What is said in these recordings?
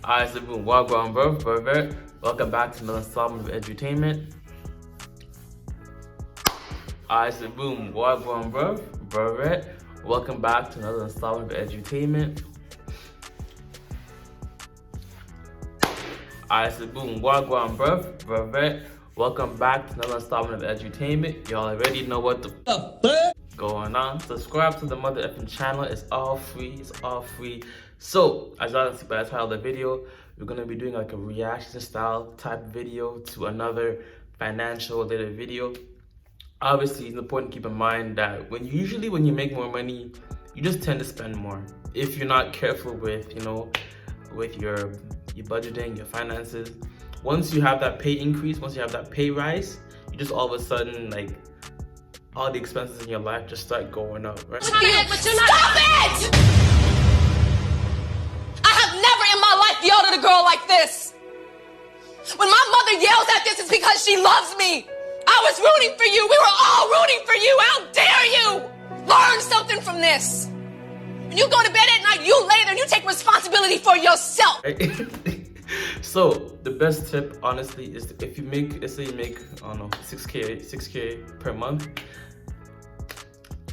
Alright, so boom, wagwan bro. Welcome back to another installment of edutainment. Alright, so boom, wagwan bro. Welcome back to another installment of edutainment. Alright, so boom, wagwan bro. Welcome back to another installment of edutainment. Y'all already know what the fuck going on. Subscribe to the mother effing channel. It's all free. So, as y'all can see by the title of the video, we're gonna be doing like a reaction style type video to another financial related video. Obviously, it's important to keep in mind that when you make more money, you just tend to spend more. If you're not careful with, with your budgeting, your finances. Once you have that pay increase, once you have that pay rise, you just all of a sudden, like, all the expenses in your life just start going up, right? Stop it! I have never in my life yelled at a girl like this. When my mother yells at this, it's because she loves me. I was rooting for you. We were all rooting for you. How dare you? Learn something from this. When you go to bed at night, you lay there and you take responsibility for yourself. So the best tip, honestly, is if you make, let's say you make, I don't know, 6K per month,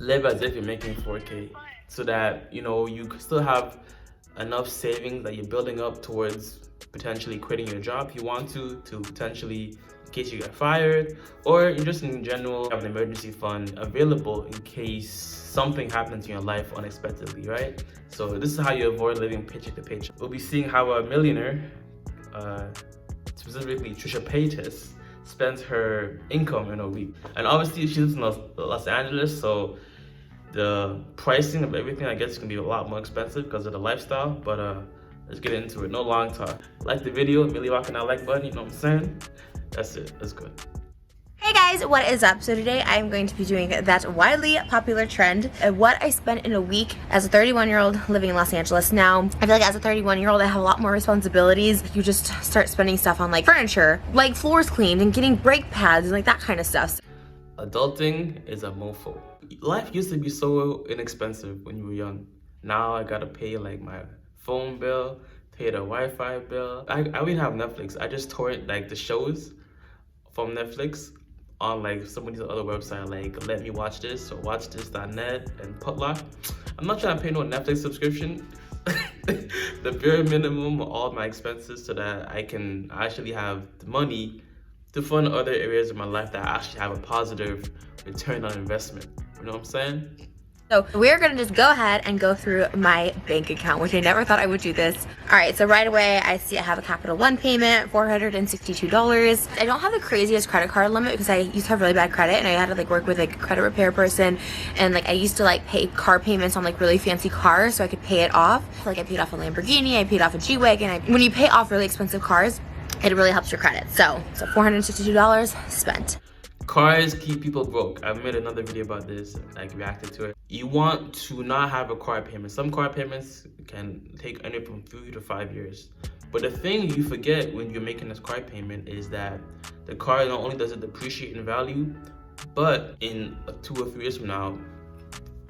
live as if you're making 4K, so that you still have enough savings that you're building up towards potentially quitting your job if you want to potentially, in case you get fired, or you just in general have an emergency fund available in case something happens in your life unexpectedly, right? So this is how you avoid living paycheck to paycheck. We'll be seeing how a millionaire, specifically Trisha Paytas, spends her income in a week. And obviously she lives in Los Angeles, so the pricing of everything, I guess, is gonna be a lot more expensive because of the lifestyle. But let's get into it. No long talk. Like the video, really rocking that like button, you know what I'm saying? That's it. That's good. Hey guys, what is up? So today I'm going to be doing that widely popular trend, what I spent in a week as a 31-year-old living in Los Angeles. Now, I feel like as a 31-year-old, I have a lot more responsibilities. You just start spending stuff on like furniture, like floors cleaned and getting brake pads and like that kind of stuff. Adulting is a mofo. Life used to be so inexpensive when you were young. Now I gotta pay like my phone bill, pay the Wi-Fi bill. I would have Netflix. I just torrent like the shows from Netflix on like some of these other websites, like Let Me Watch This or WatchThis.net and Putlock. I'm not trying to pay no Netflix subscription. The bare minimum of all my expenses so that I can actually have the money to fund other areas of my life that actually have a positive return on investment. You know what I'm saying? So we're gonna just go ahead and go through my bank account, which I never thought I would do this. All right, so right away I see I have a Capital One payment, $462. I don't have the craziest credit card limit because I used to have really bad credit and I had to like work with like a credit repair person, and like I used to like pay car payments on like really fancy cars so I could pay it off. Like I paid off a Lamborghini, I paid off a G-Wagon. When you pay off really expensive cars, it really helps your credit. So $462 spent. Cars keep people broke. I made another video about this, like reacted to it. You want to not have a car payment. Some car payments can take anywhere from 3 to 5 years. But the thing you forget when you're making this car payment is that the car not only does it depreciate in value, but in 2 or 3 years from now,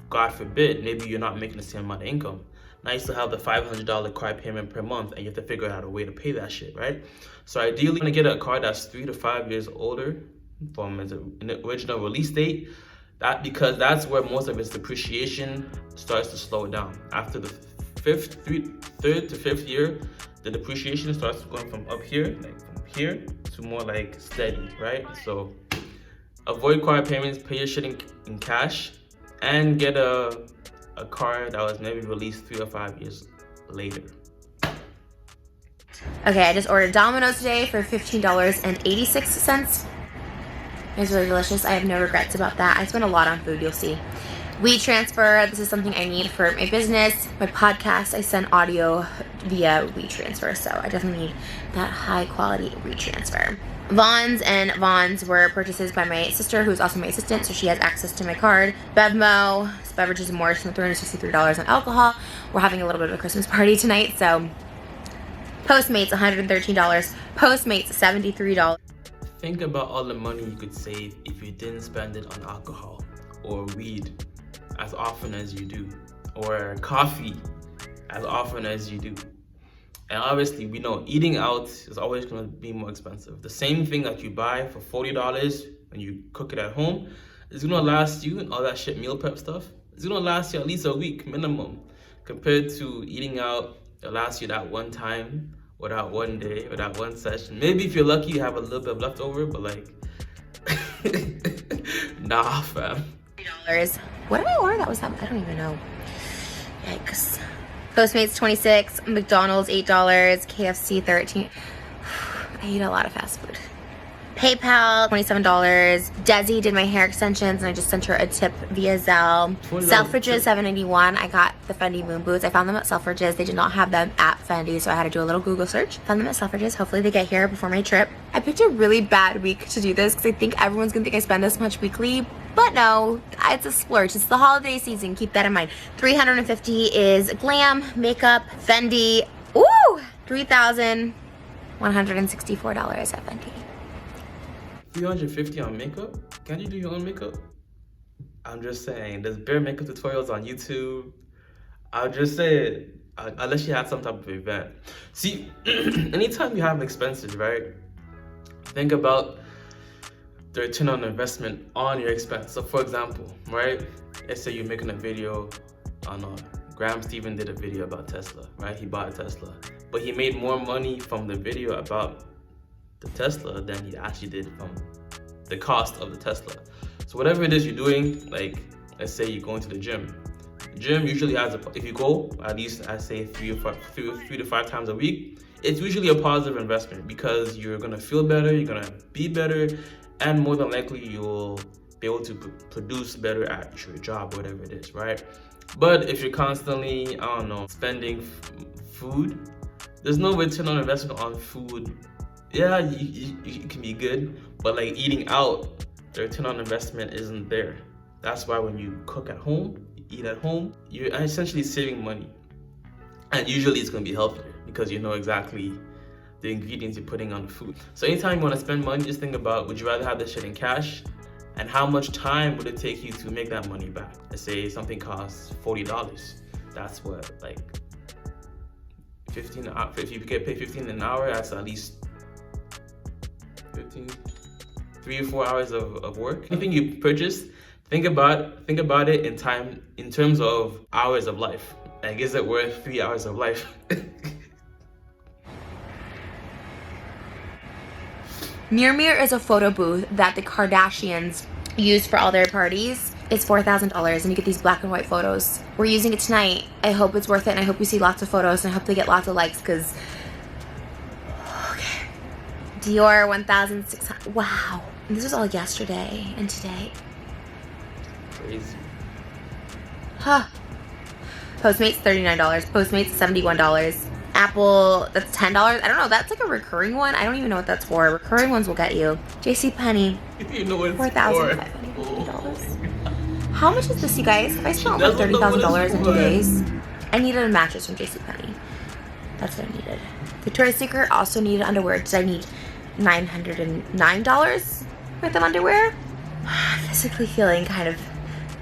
God forbid, maybe you're not making the same amount of income. Now you still have the $500 car payment per month and you have to figure out a way to pay that shit, right? So ideally, you want to get a car that's 3 to 5 years older from its original release date, because that's where most of its depreciation starts to slow down. After the third to fifth year, the depreciation starts going from up here, like from here, to more like steady, right? So avoid car payments, pay your shit in cash, and get a car that was maybe released 3 or 5 years later. Okay, I just ordered Domino's today for $15.86. It was really delicious. I have no regrets about that. I spend a lot on food, you'll see. WeTransfer, this is something I need for my business, my podcast. I send audio via WeTransfer, so I definitely need that high quality WeTransfer. Vons were purchases by my sister, who's also my assistant, so she has access to my card. Bevmo, beverages and more, spent $363 on alcohol. We're having a little bit of a Christmas party tonight, so Postmates, $113. Postmates, $73. Think about all the money you could save if you didn't spend it on alcohol or weed as often as you do, or coffee as often as you do. And obviously, we know eating out is always going to be more expensive. The same thing that you buy for $40 when you cook it at home is going to last you, and all that shit meal prep stuff, it's going to last you at least a week minimum. Compared to eating out, it'll last you that one time, or that one day, or that one session. Maybe if you're lucky, you have a little bit of leftover, but like, nah, fam. $3. What did I order that was that? I don't even know. Yikes. Postmates $26, McDonald's $8, KFC $13. I eat a lot of fast food. PayPal $27. Desi did my hair extensions and I just sent her a tip via Zelle. Selfridges $7.91. I got the Fendi moon boots. I found them at Selfridges. They did not have them at Fendi, so I had to do a little Google search. Found them at Selfridges. Hopefully they get here before my trip. I picked a really bad week to do this because I think everyone's gonna think I spend this much weekly. But no, it's a splurge. It's the holiday season. Keep that in mind. $350 is glam, makeup, Fendi. Ooh, $3,164 at Fendi. $350 on makeup? Can you do your own makeup? I'm just saying, there's bare makeup tutorials on YouTube. I'll just say, unless you had some type of event. See, anytime you have expenses, right? Think about the return on investment on your expense. So for example, right? Let's say you're making a video on Graham Stephen did a video about Tesla, right? He bought a Tesla, but he made more money from the video about the Tesla than he actually did from the cost of the Tesla. So whatever it is you're doing, like let's say you're going to the gym. The gym usually has if you go at least I say 3 to 5 times a week, it's usually a positive investment because you're gonna feel better, you're gonna be better, and more than likely you'll be able to produce better at your job, whatever it is, right? But if you're constantly, I don't know, spending food, there's no return on investment on food. Yeah, you can be good, but like eating out, the return on investment isn't there. That's why when you cook at home, you eat at home, you're essentially saving money. And usually it's gonna be healthier because you know exactly the ingredients you're putting on the food. So anytime you wanna spend money, just think about, would you rather have this shit in cash? And how much time would it take you to make that money back? Let's say something costs $40. That's what, like 15, if you get paid 15 an hour, that's at least 3 or 4 hours of work. Anything you purchase, think about it in terms of hours of life. Like, is it worth 3 hours of life? Mir is a photo booth that the Kardashians use for all their parties. It's $4,000 and you get these black and white photos. We're using it tonight. I hope it's worth it and I hope we see lots of photos and I hope they get lots of likes because Dior 1,600. Wow. And this was all yesterday and today. Crazy. Huh. Postmates $39. Postmates $71. Apple, that's $10. I don't know. That's like a recurring one. I don't even know what that's for. Recurring ones will get you. JCPenney. You know what it's $4,550. How much is this, you guys? If I spent like $30,000 in 2 days, I needed a mattress from JCPenney. That's what I needed. Victoria's Secret also needed underwear. Did I need $909 worth of underwear? I'm physically feeling kind of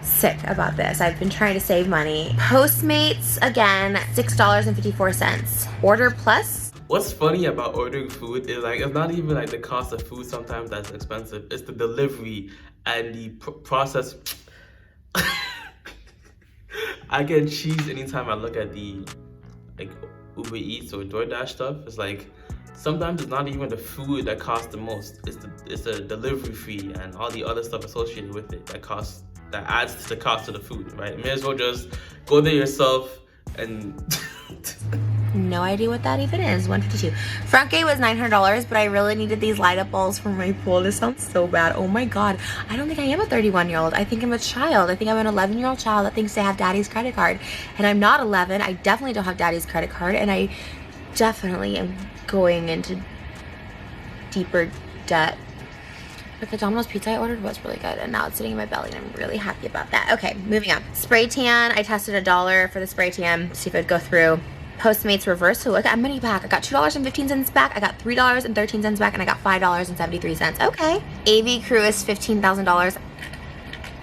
sick about this. I've been trying to save money. Postmates, again, $6.54. Order Plus. What's funny about ordering food is like, it's not even like the cost of food sometimes that's expensive. It's the delivery and the process. I get cheese anytime I look at the like Uber Eats or DoorDash stuff. It's like, sometimes it's not even the food that costs the most. It's the delivery fee and all the other stuff associated with it that adds to the cost of the food, right? You may as well just go there yourself and no idea what that even is. $152. Front gate was $900, but I really needed these light up balls for my pool. This sounds so bad. Oh my god. I don't think I am a 31-year-old. I think I'm a child. I think I'm an 11-year-old child that thinks they have daddy's credit card. And I'm not 11. I definitely don't have daddy's credit card. And I definitely am going into deeper debt. But the Domino's pizza I ordered was really good, and now it's sitting in my belly, and I'm really happy about that. Okay, moving on. Spray tan. I tested $1 for the spray tan, see if it'd go through. Postmates reverse. So I got money back. I got $2.15 back. I got $3.13 back, and I got $5.73. Okay. AV Crew is $15,000.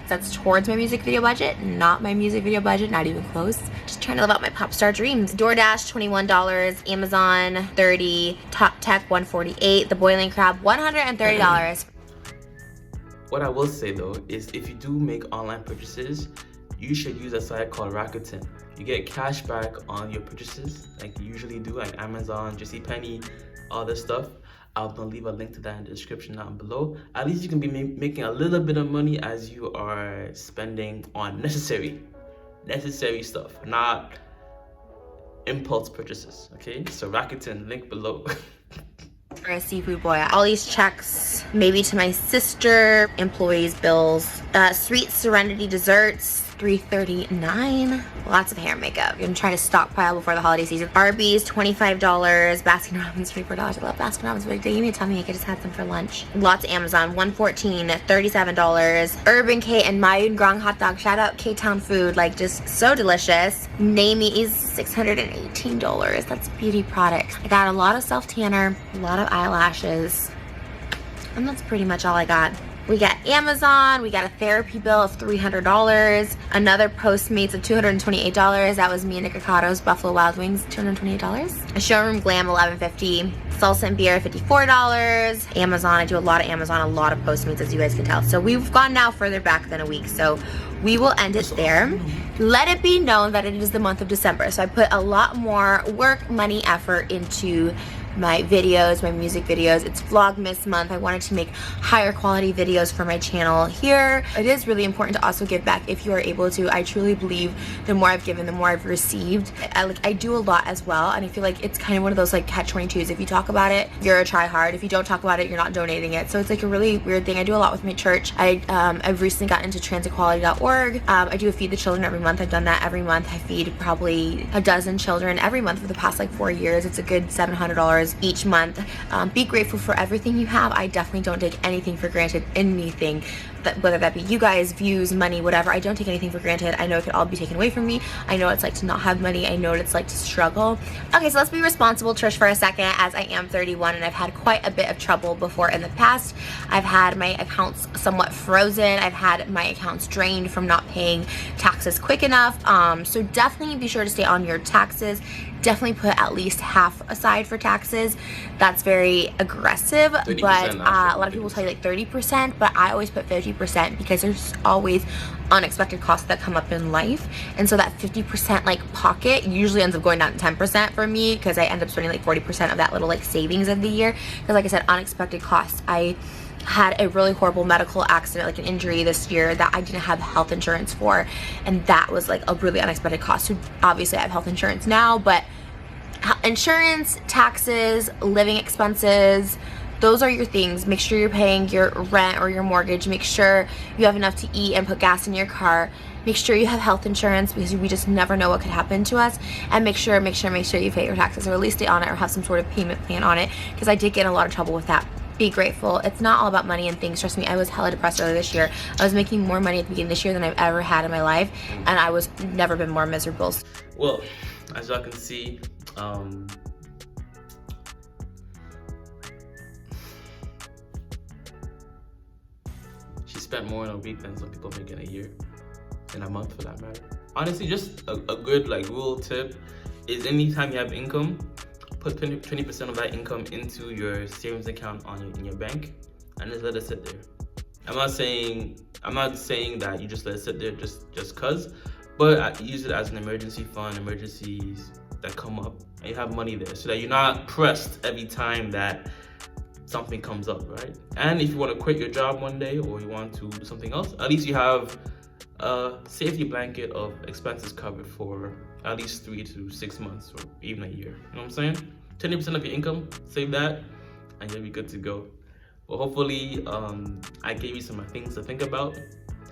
That's towards my music video budget, not my music video budget, not even close. Just trying to live out my pop star dreams. DoorDash, $21, Amazon, $30, Top Tech, $148, The Boiling Crab, $130. What I will say though is if you do make online purchases, you should use a site called Rakuten. You get cash back on your purchases like you usually do, like Amazon, JCPenney, all this stuff. I'm gonna leave a link to that in the description down below. At least you can be making a little bit of money as you are spending on necessary stuff, not impulse purchases. Okay, so Rakuten, link below. For a seafood boy, all these checks, maybe to my sister, employees' bills, Sweet Serenity Desserts, $3.39. Lots of hair and makeup. I'm trying to stockpile before the holiday season. Arby's, $25. Baskin Robbins, $24. I love Baskin Robbins, but they gave me a tummy ache. I just had some for lunch. Lots of Amazon, $114, $37. Urban K and Mayun Grong hot dog. Shout out K-Town food, like just so delicious. Namey's, $618. That's beauty products. I got a lot of self-tanner, a lot of eyelashes, and that's pretty much all I got. We got Amazon, we got a therapy bill of $300, another Postmates of $228. That was me and Nikocato's Buffalo Wild Wings, $228. A Showroom Glam, $11.50. Salsa and Beer, $54. Amazon, I do a lot of Amazon, a lot of Postmates, as you guys can tell. So we've gone now further back than a week, so we will end it there. Let it be known that it is the month of December, so I put a lot more work, money, effort into my videos, my music videos. It's Vlogmas month. I wanted to make higher quality videos for my channel here. It is really important to also give back if you are able to. I truly believe the more I've given, the more I've received. I do a lot as well, and I feel like it's kind of one of those like catch-22s. If you talk about it, you're a try-hard. If you don't talk about it, you're not donating it. So it's like a really weird thing. I do a lot with my church. I've recently gotten into transequality.org. I do a Feed the Children every month. I've done that every month. I feed probably a dozen children every month for the past like 4 years. It's a good $700 each month. Be grateful for everything you have. I definitely don't take anything for granted. Anything, whether that be you guys, views, money, whatever. I don't take anything for granted. I know it could all be taken away from me. I know what it's like to not have money. I know what it's like to struggle. Okay, so let's be responsible, Trish, for a second, as I am 31 and I've had quite a bit of trouble before in the past. I've had my accounts somewhat frozen. I've had my accounts drained from not paying taxes quick enough. So definitely be sure to stay on your taxes. Definitely put at least half aside for taxes. That's very aggressive, but a lot of people tell you like 30%, but I always put 50% because there's always unexpected costs that come up in life. And so that 50% like pocket usually ends up going down to 10% for me because I end up spending like 40% of that little like savings of the year. Because like I said, unexpected costs. I had a really horrible medical accident, like an injury this year that I didn't have health insurance for, and that was like a really unexpected cost. So obviously I have health insurance now, but insurance, taxes, living expenses, those are your things. Make sure you're paying your rent or your mortgage. Make sure you have enough to eat and put gas in your car. Make sure you have health insurance because we just never know what could happen to us. And make sure you pay your taxes, or at least stay on it, or have some sort of payment plan on it, because I did get in a lot of trouble with that. Be grateful. It's not all about money and things. Trust me, I was hella depressed earlier this year. I was making more money at the beginning of this year than I've ever had in my life, and I was never been more miserable. Well, as y'all can see, she spent more in a week than some people make in a year, in a month for that matter. Honestly, just a good like rule tip is anytime you have income, put 20% of that income into your savings account in your bank, and just let it sit there. I'm not saying that you just let it sit there just cause, but use it as an emergency fund, emergencies that come up, and you have money there so that you're not pressed every time that something comes up, right? And if you want to quit your job one day or you want to do something else, at least you have a safety blanket of expenses covered for at least 3 to 6 months or even a year. You know what I'm saying? 20% of your income, save that, and you'll be good to go. Well, hopefully, I gave you some things to think about,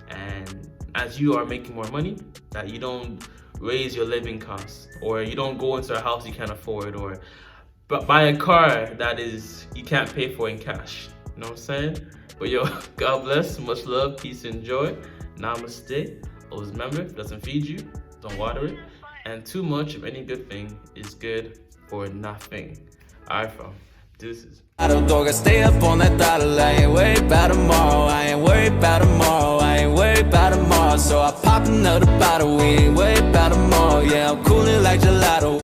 and as you are making more money, that you don't raise your living costs, or you don't go into a house you can't afford, or buy a car that you can't pay for in cash. You know what I'm saying? But yo, God bless, much love, peace and joy. Namaste. Always remember, if it doesn't feed you, don't water it. And too much of any good thing is good for nothing. Alright, fam. Deuces. I don't dog, I stay up on that throttle. I ain't worried about tomorrow. I ain't worried about tomorrow. I ain't worried about tomorrow. So I pop another bottle. We ain't worried about tomorrow. Yeah, I'm coolin' like gelato.